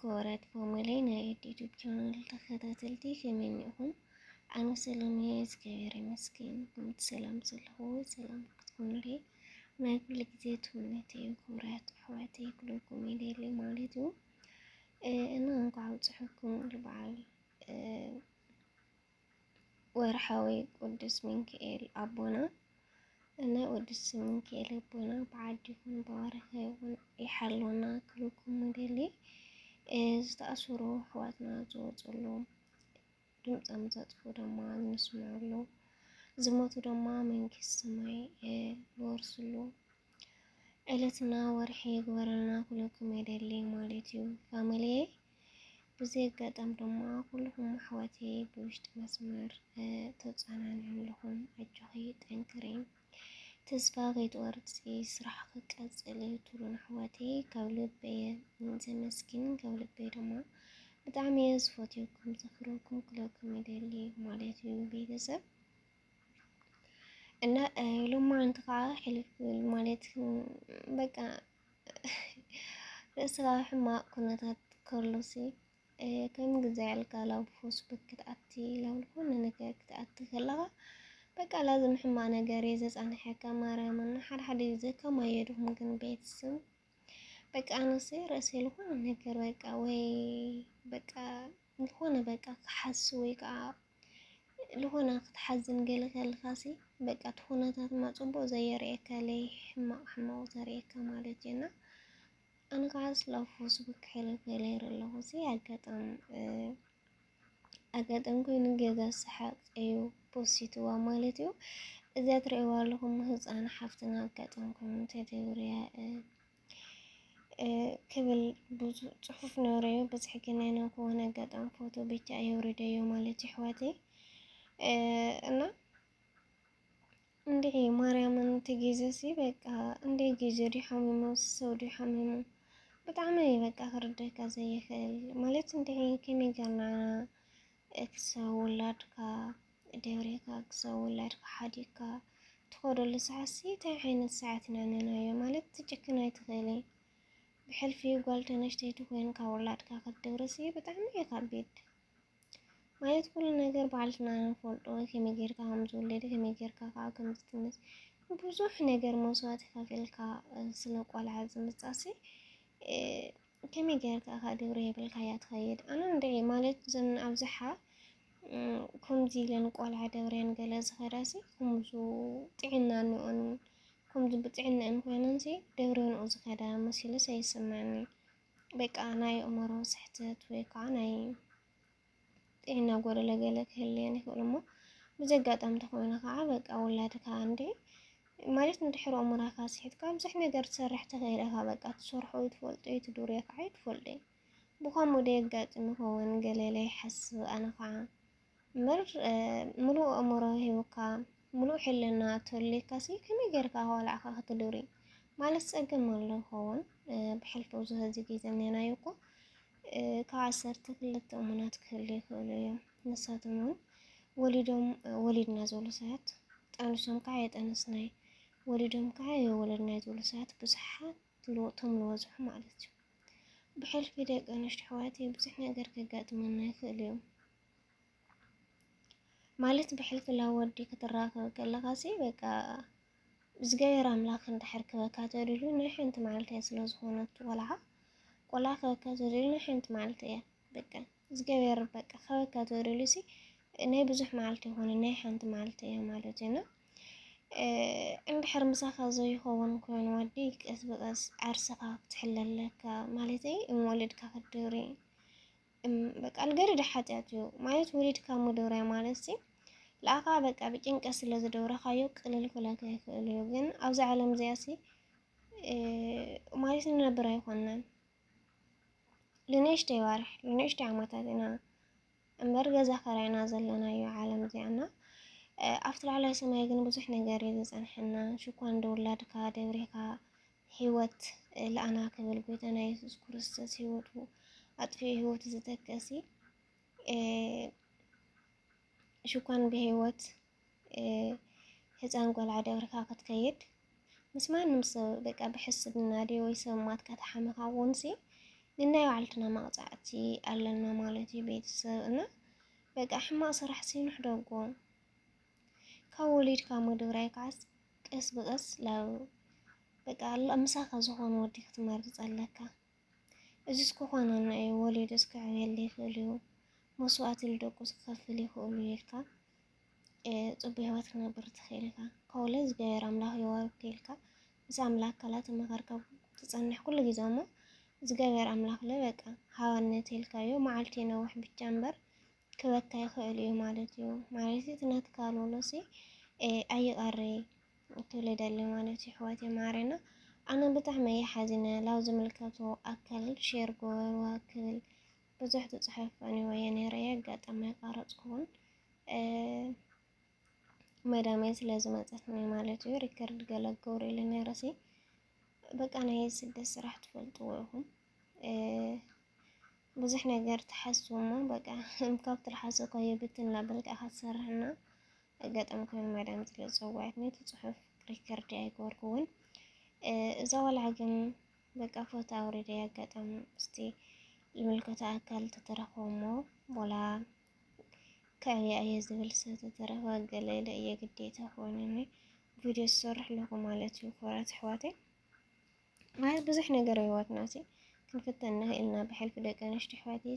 كورات فاميلينا يوتيوب channel تخاتلتي كمنيهم أنا سلامي كبير مسكين كنت سلام سلهو سلام كتكون لي ما كل جديد منتي كورات حواتي كلكم يدير مالتو أنا نقعد صحكم البعال ورحوي قدس منكيل أبونا أنا قدس منكيل أبونا بعدكم بارخيون يحلونا كلكم مدلي استأسروا حواتنا زوجلو ድምፅ አመጣጥፎ ደማ እንስማሉ ዝሞቱ ደማ መንግስት ሰማይ ወርስሉ ዕለትና ወርሒ ግበረና ኩልኩም ይደሊ ማለት እዩ ፋሚሊ ብዘይ ገጠም ደማ ኩልኩም አሕዋቴ ብውሽጢ መስመር ተጻናንልኩም አጆኺ ጠንክሪ ተስፋ ከይትቆርፂ ስራሕ ክቀፅል ትሉን አሕዋቴ ካብ ልበየ ዘመስግን ካብ ልበየ ደማ በጣም የስፎቲኩም ተኽሮኩም ክለኩም ይደሊ ማለት እዩ ቤተሰብ እና ሎማ አንተኻ ሕልፍ ማለት በቃ ለስራ ሕማቅ ኩነታት ከሎሲ ከም ግዛዕልካ ላብ ፌስቡክ ክትኣቲ ላብ ዝኾነ ነገር ክትኣቲ ከለኻ በቃ ላዝም ሕማቅ ነገር የዘፃንሐካ ማርያምን ሓደ ከማየ ድኹም ግን ቤተሰብ በቃ አንሴ ርዕሴ ለሆነ ነገር በቃ ወይ በቃ ለሆነ በቃ ከሐስ ወይ ካ ለሆነ ክትሐዝን ገለ ከልካሲ በቃ ትኹነታት ማጽቦ ዘየርኤካ ለይ ሕማቅ ዘርኤካ ማለት እና አነ ካስ ላብ ፌስቡክ ሕልፍ ገለይር ኣለኹ አጋጣም ኮይኑ ገዛ ሰሓቅ እዩ ፖስቲዋ ማለት እዩ እዛ ትርእይዋ ኣለኹም ህፃን ሓፍትና አጋጣም ኮይኑ ተደውርያ ክብል ብዙ ጽሑፍ ነውረዮ በዝሕ ግን ነው ከሆነ አጋጣም ፎቶ ብቻ የውረደዮ ማለት ይሕዋቴ እና እንዴ ማርያምን ተገዘሲ በቃ እንዴ ገዘዲ ሐሚሙ ሰውዲ ሐሚሙ በጣም በቃ ከርደካ ዘይኽእል ማለት እንዴ ከመገና ክሰውላድካ ደብሬካ ክሰውላድካ ሓዲካ ትኸደሉ ሰዓሲ ታይ ዓይነት ሰዓት ነናዮ ማለት ትጭክና ይትኽእለይ بحلف يقول تنشتيتو وين كاولاد كاخد دورسي بتعمل إيه كبيد ما يدخل النجار بعلتنا نفولت أو كم يجير كهم زولد كم يجير كم تستنس بوزوح نجار موسوات كافيل كا سلوك ولا عزم بتأسي كم يجير كاخد دوري بالخيات خيد أنا ندري مالت زن أوزحها كم زيلن ولا عدورين جلز خراسي كم زو تعنا نون كم بتعنا إن كوينانسي دورين أوز خدا مسيلة سيسمعني بك أنا أمره صحتت ويك أنا إحنا قول لك هليني كلمة بزقات أم تخوينا كعبك أولادك عندي ما ليش ندحر أمرها كاسحت كام صحنا قرت سرحت غيرها بك أتصرحوا يتفولت يتدوري قاعد فولدي بخام وديقات إنه هو نقلي حس أنا قاعد مر ملو أمره هيوكا ملو حلنا تولي كاسي كم يجرك هو العقا تدوري ما لسه أجمل له هون بحلف وزه زي زمنا يوكو كعسر تكلت أمونات كلي كلي نساتمون ولدنا زول ساعات أنا سام قاعد أنا سناي ولدهم قاعد ولدنا زول ساعات بصحة لو تملو وزح معلتي بحلف يدك أنا اشتحواتي بس إحنا قرك قات منا كليوم ማለት بحلف لا ودي كتراك كلغاسي بقى زغير املاك انت حركبك تدلو نحي انت معناتها سلازخونت ولا كتدلو نحي انت معناتها بقى زغير بقى خبك تدلوسي اني بزح معناتها هون نحي انت معناتها معناتنا عند حرمساخ زي هون كون وديك اسبقس عرسك تحللك مالتي مولدك كدوري በቃ አልገረደ ሐጢያቱ ማለት ወሊድ ካሙዶራ ማለትሲ ለአኻ በቃ በጭንቀት ስለዝደውራ ካዮ ቅልል ኩላከ ይክእልዩ ግን አብዛ ዓለም ዚያሲ ማለት ነበር አይሆነን ለነሽተ ይዋርሕ ለነሽተ ዓመታትና እመርገዛ ከራይና ዘለናዮ ዓለም ዚያና አፍተር ዓለ ሰማይ ግን ብዙሕ ነገር ይዘንሕና ሽኳን ደውላድካ ደብሬካ ህይወት ለአና ከብል ጎተና ኢየሱስ ክርስቶስ ህይወቱ አጥፊ ህይወት ዝተከሲ ሽኳን በህይወት ህፃን ቆልዓ ደብርካ ክትከይድ ምስ ማንም ሰብ በቃ ብሕስብና ዲ ወይ ሰማት ከተሓመኻ ወንሲ ንናይ ባዕልትና መቕፃዕቲ ኣለና ማለት እዩ ቤተሰብ እና በቃ ሕማቅ ስራሕ ሲንሕ ደጎ ካብ ወሊድካ ምድብራይ ከዓስ ቀስ ብቀስ ላብ በቃ ምሳኻ ዝኾነ ወዲ ክትመርፅ ኣለካ። እዚ እስክኾነና እዩ ወሊድስ ክዕብየለ ይኽእል እዩ መስዋዕቲ ልደቁ ክከፍል ይኽእሉ ኢልካ ፅቡቅ ሂወት ክነብር ትኽእል ኢካ ካብለ ዝገበረ ኣምላኽ ይወክልካ ምስ ኣምላክ ካላ ተመኻርካ ትፀንሕ ኩሉ ግዜ እሞ ዝገበረ ኣምላኽ ለ በቃ ሃዋነት ኢልካዮ መዓልቲ ነውሕ ብቻ እምበር ክበካ ይኽእል እዩ ማለት እዩ። ማለት እቲ ናትካልወሎሲ ኣይቐሪ ትውልደሊ ማለት እዩ ኣሕዋተይ ማርያና ኣነ ብጣዕሚ እየ ሓዚነ ላብ ዝምልከቶ ኣካል ሼር ገበርዋ ክብል ብዙሕ ትፅሕፍ ኣንወየ ነይረየ ኣጋጣሚ ቀረፅኩውን መዳመይ ስለ ዝመፀት ነው ማለት እዩ። ሪከርድ ገለ ገብሩ ኢለ ነይረሲ በቃ ናይ ስደት ስራሕ ትፈልጥዎ ኢኹም ብዙሕ ነገር ትሓስቡ እሞ በቃ ካብቲ ዝሓሰብካዮ ብትን እናበልካ ክትሰርሕና ኣጋጣሚ ኮይኑ መዳም ስለ ዝፀዋዐትኒ እቲ ፅሑፍ ሪከርድ ኣይገበርኩውን። እዛ ቆልዓ ግን በቃ ፎቶ ኣውሪደ ኣጋጣሚ እስቲ ዝምልከቶ ኣካል ተተረኸቦ እሞ ቦላ ከዕብያ እየ ዝብል ሰብ ተተረኸበ ገለለ እየ ግዴታ ኮይኑኒ ቪድዮ ዝሰርሕ ኣለኹ ማለት እዩ። ኮራት ኣሕዋተይ ማለት ብዙሕ ነገር ህይወትና ሲ ክንፍተን ንኽእልና ብሕልፊ ደቂ ኣንስትዮ ኣሕዋተይ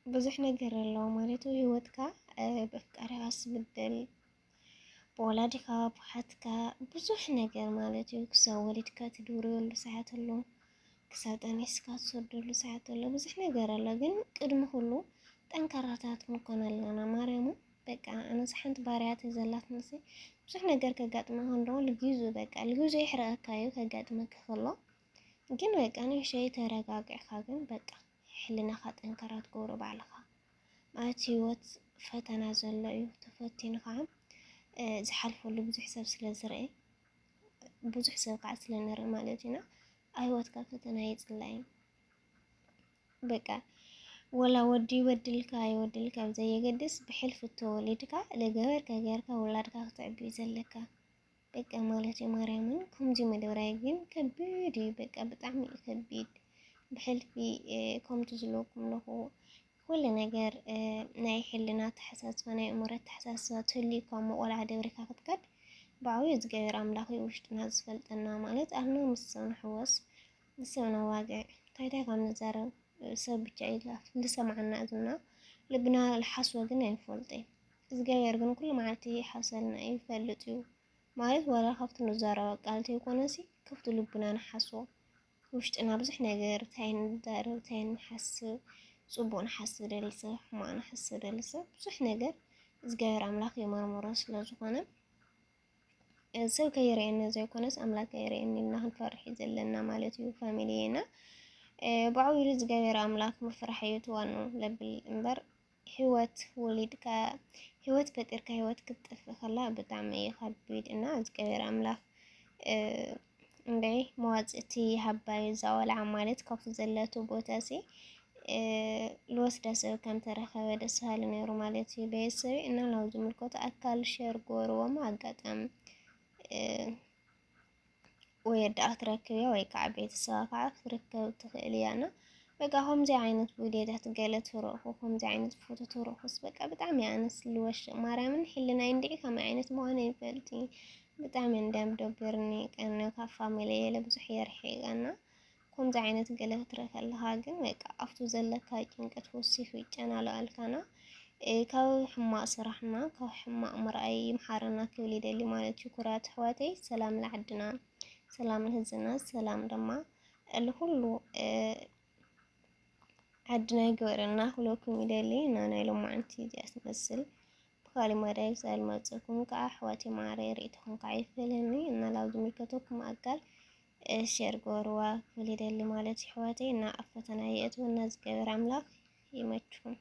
ብዙሕ ነገር ኣለዎ ማለት እዩ። ህይወትካ በፍቃሪኻ ዝብደል ብወላዲካ ብሓትካ ብዙሕ ነገር ማለት እዩ። ክሳብ ወሊድካ ትድውርየሉ ሰዓት ኣሎ፣ ክሳብ ጠኒስካ ትሰደሉ ሰዓት ኣሎ፣ ብዙሕ ነገር ኣሎ። ግን ቅድሚ ኩሉ ጠንካራታት ክንኮን ኣለና ማርያም በቃ ኣነስ ሓንቲ ባርያት ዘላት ንሲ ብዙሕ ነገር ከጋጥመካ እንደው ልግዙ በቃ ልግዙ ይሕረአካዩ ከጋጥመካ ከሎ ግን በቃ ንእሽተይ ተረጋጊዕካ ግን በቃ ሕልናኻ ጠንካራ ትገብሮ ባዕልኻ ማለት ህይወት ፈተና ዘሎ እዩ። ተፈቲንካ ዝሓልፈሉ ብዙሕ ሰብ ስለ ዝርአ ብዙሕ ሰብ ከዓ ስለ ንርኢ ማለት ኢና ኣብ ህይወትካ ፈተና ይፅላእ በቃ ወላ ወዲ ይበድልካ ይወድልካ ብዘየገድስ ብሕልፊ ተወሊድካ ለገበርካ ገርካ ወላድካ ክትዕብይ ዘለካ በቃ ማለት እዩ። ማርያምን ከምዚ መደብራይ ግን ከቢድ እዩ በቃ ብጣዕሚ እዩ ከቢድ ብሕልፊ ከምቲ ዝብለኩም ለኹ ኩሉ ነገር ናይ ሕልና ተሓሳስባ ናይ እምሮ ተሓሳስባ ትህልዩካ እሞ ቆልዓ ደብሪካ ክትከድ ብዓብዩ ዝገበረ ኣምላኽ እዩ ውሽጥና ዝፈልጠና ማለት ኣነ ምስ ሰብ ንሕወስ ምስ ሰብ ነዋግዕ እንታይ ካብ ንዛረብ ሰብ ብቻ ይላፍ ልሰማዓና እዝና ልብና ልሓስቦ ግን ኣይንፈልጥን ዝገበር ግን ኩሉ መዓልቲ ሓሰልና ይፈልጥ እዩ ማለት ወላ ካብቲ ንዛረቦ ቃልቲ ይኮነሲ ካብቲ ልብና ንሓስቦ ውሽጥና ብዙሕ ነገር እንታይ ንዛረብ እንታይ ንሓስብ ፅቡቅ ንሓስብ ደሊ ሰብ ሕማቅ ንሓስብ ደሊ ሰብ ብዙሕ ነገር ዝገበረ ኣምላኽ የመርምሮ ስለ ዝኾነ ሰብ ከይርአየኒ ዘይኮነስ ኣምላክ ከይርአየኒ ኢልና ክንፈርሕ እዩ ዘለና ማለት እዩ። ፋሚሊና ብዓብዩ ዝገበረ ኣምላክ ምፍራሕ እዩ ትዋኑ ለብል እምበር ህይወት ወሊድካ ህይወት ፈጢርካ ህይወት ክትጠፍእ ከላ ብጣዕሚ እዩ ከቢድ እና ዝገበረ ኣምላኽ እንበይ መዋፅእቲ ሃባይ ዘቆልዓ ማለት ካብቲ ዘለቶ ቦታ ሲ ልወስዳ ሰብ ከም ተረኸበ ደስ በሃሊ ነይሩ ማለት እዩ። ቤተሰብ እና ናብ ዝምልከቶ ኣካል ሼር ገበርዎም ኣጋጣሚ ወይ ኣዳኣ ክትረክብ እያ ወይ ከዓ ቤተሰባ ከዓ ክትርከብ ትኽእል እያ እና በቃ ከምዚ ዓይነት ቪድዮታት ገለ ትረኽቡ ከምዚ ዓይነት ፎቶ ትረኽቡስ በቃ ብጣዕሚ ኣነስ ልወሽቕ ማርያምን ሕልናይ እንድዒ ከመይ ዓይነት ምዃነ ይፈልጥ ብጣዕሚ እንደምደብርኒ ቀነ ካብ ፋሚሊ የለ ብዙሕ የርሒቐና ከምዚ ዓይነት ገለ ክትርኢ ከለኻ ግን በቃ ኣብቱ ዘለካ ጭንቀት ወሲኹ ይጨናነቐልካና ካብ ሕማቅ ስራሕና ካብ ሕማቅ ምርኣይ ይምሓረና ክብል ይደሊ ማለት እዩ። ኩራት ኣሕዋተይ ሰላም ለዓድና ሰላም ንህዝብና ሰላም ድማ ለኩሉ ዓድና ይገበረና ክብለኩም ይደሊ እና ናይ ሎማዓንቲ እዚኣ ትመስል ብካሊእ መዳይ ዝመፀኩም ከዓ ኣሕዋተይ ማረይ ርእይትኩም ከዓ ይፈልኒ እና ላብ ዝምልከተኩም ኣካል ሼር ገበርዋ ክብል ይደሊ ማለት እዩ። ኣሕዋተይ እና ኣብ ፈተና የእትወና ዝገበረ ኣምላኽ ይመችኩም።